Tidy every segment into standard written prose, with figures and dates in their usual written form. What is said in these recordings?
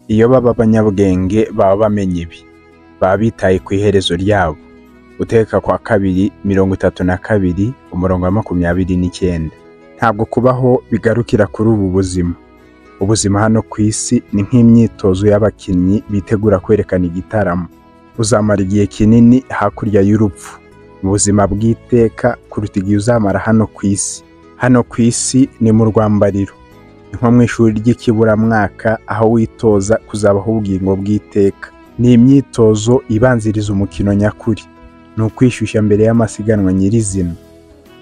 iyo baba abanyabwenge baba bamenye ibi, baba bitaye ku iherezo ryabo. Guteka kwa 2:32 umurongo wa 29. Ntabwo kubaho bigarukira kuri ubu buzima. Ubuzima hano ku isi ni nk'imyitozo y'abakinnyi bitegura kwerekana igitaramo. Uzamara igihe kinini hakurya y'urupfu mu buzima bw'iteka kuruta igihe uzamara hano ku isi. Hano ku isi ni mu rwambariro, nko mu ishuri ry'ikiburamwaka aho witoza kuzabaho ubugingo bw'iteka. Ni imyitozo ibanziriza umukino nyakuri, ni ukwishyushya mbere y'amasiganwa nyirizina.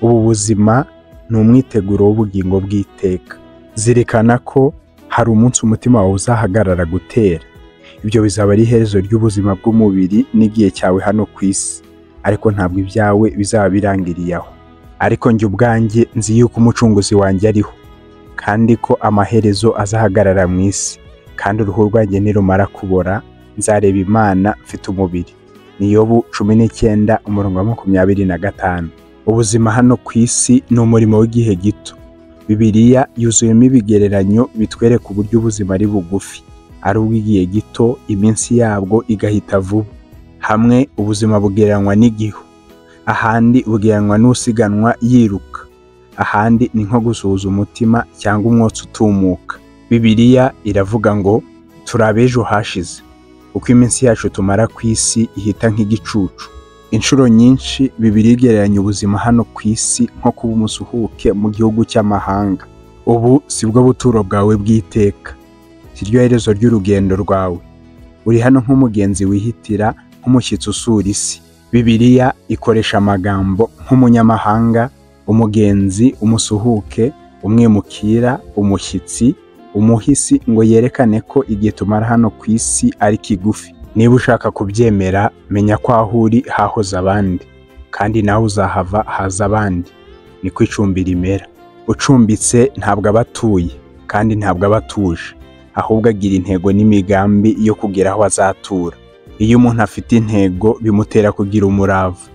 Ubu buzima ni umwiteguro w'ubugingo bw'iteka. Zirikana ko hari umunsi umutima wawe uzahagarara gutera. Ibyo bizaba ari iherezo ry'ubuzima bw'umubiri n'igihe cyawe hano ku isi, ariko ntabwo ibyawe bizaba birangiriye aho. Ariko njye ubwanjye nzi yuko umucunguzi wanjye ariho, kandi ko amaherezo azahagarara mu isi, kandi uruhu rwanjye nirumara kubora nzareba Imana mfite umubiri. Ni Yobu 19 umurongo wa 25. Ubuzima hano ku isi ni umurimo w'igihe gito. Bibiliya yuzuyemo ibigereranyo bitwereka uburyo ubuzima ari bugufi, ari ubw'igihe gito, iminsi yabwo igahita vuba. Hamwe ubuzima bugereranywa n'igihu, ahandi bugereranywa n'usiganwa yiruka, ahandi ni nko gusuhuza umutima cyangwa umwotsi utumuka. Bibiliya iravuga ngo turabe ejo hashize, uko iminsi yacu tumara ku isi ihita nk'igicucu. Inshuro nyinshi Bibiliya igereranya ubuzima hano ku isi nko kuba umusuhuke mu gihugu cy'amahanga. Ubu sibwo buturo bwawe bw'iteka, siryo herezo ry'urugendo rwawe. Uri hano nk'umugenzi wihitira, nk'umushyitsi usura isi. Bibiliya ikoresha amagambo nk'umunyamahanga, umugenzi, umusuhuke, umwimukira, umushyitsi, umuhisi, ngo yerekane ko igihe tumara hano ku isi ari kigufi. Niba ushaka kubyemera, menya ko aho uri hahoze abandi, kandi nawe uzahava haza abandi. Niko icumbi rimera. Ucumbitse ntabwo aba atuye, kandi ntabwo aba atuje, ahubwo agira intego n'imigambi yo kugera aho azatura. Iyo umuntu afite intego bimutera kugira umurava.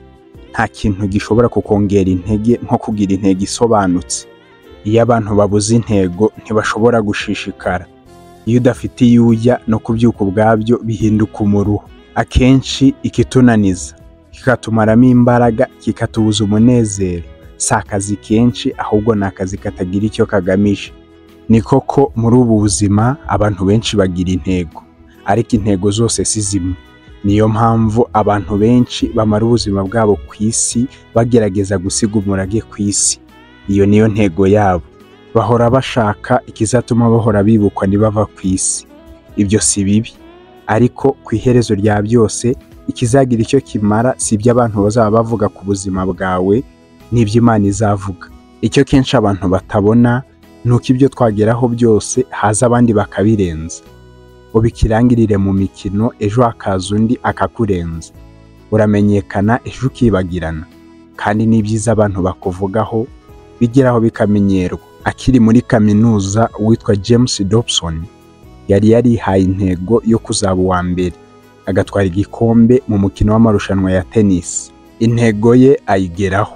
Nta kintu gishobora kukongera intege nko kugira intego isobanutse. Iyo abantu babuze intego ntibashobora gushishikara. Iyo udafite iyo ujya no kubyuka ubwabyo bihinduka umuruho. Akenshi ikitunaniza kikatumaramo imbaraga, kikatubuza umunezero, si akazi kenshi, ahubwo ni akazi katagira icyo kagamije. Ni koko muri ubu buzima abantu benshi bagira intego, ariko intego zose si zimwe. Niyo mpamvu abantu benshi bamara ubuzima bwabo ku isi bagerageza gusiga umurage ku isi. Iyo niyo ntego yabo. Bahora bashaka ikizatuma bahora bibukwa nibava ku isi. Ibyo si bibi, ariko ku iherezo rya byose ikizagira icyo kimara si ibyo abantu bazaba bavuga ku buzima bwawe, n'ibyo Imana izavuga. Icyo kenshi abantu batabona ni uko ibyo twageraho byose haza abandi bakabirenza. Ubikirangirire mu mikino, ejo hakaza undi akakurenza. Uramenyekana, ejo ukibagirana. Kandi n'ibyiza abantu bakuvugaho bigeraho bikamenyerwa. Akiri muri kaminuza, witwa James Dobson yari yarihaye intego yo kuzaba uwa mbere, agatwara igikombe mu mukino w'amarushanwa ya tennis. Intego ye ayigeraho,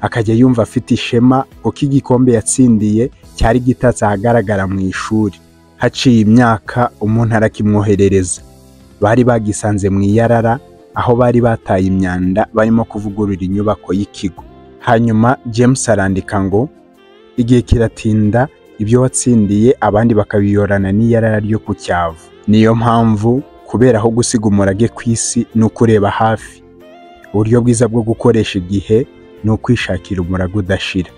akajya yumva afite ishema kuko igikombe yatsindiye cyari gitatse ahagaragara mu ishuri. Haciye imyaka umuntu arakimwoherereza. Bari bagisanze mu iyarara, aho bari bataye imyanda barimo kuvugurura inyubako y'ikigo. Hanyuma James arandika ngo igihe kiratinda, ibyo watsindiye abandi bakabiyorana n'iyarara ryo ku cyavu. Niyo mpamvu kubera aho gusiga umurage ku isi ni ukureba hafi. Uburyo bwiza bwo gukoresha igihe ni ukwishakira umurage udashira.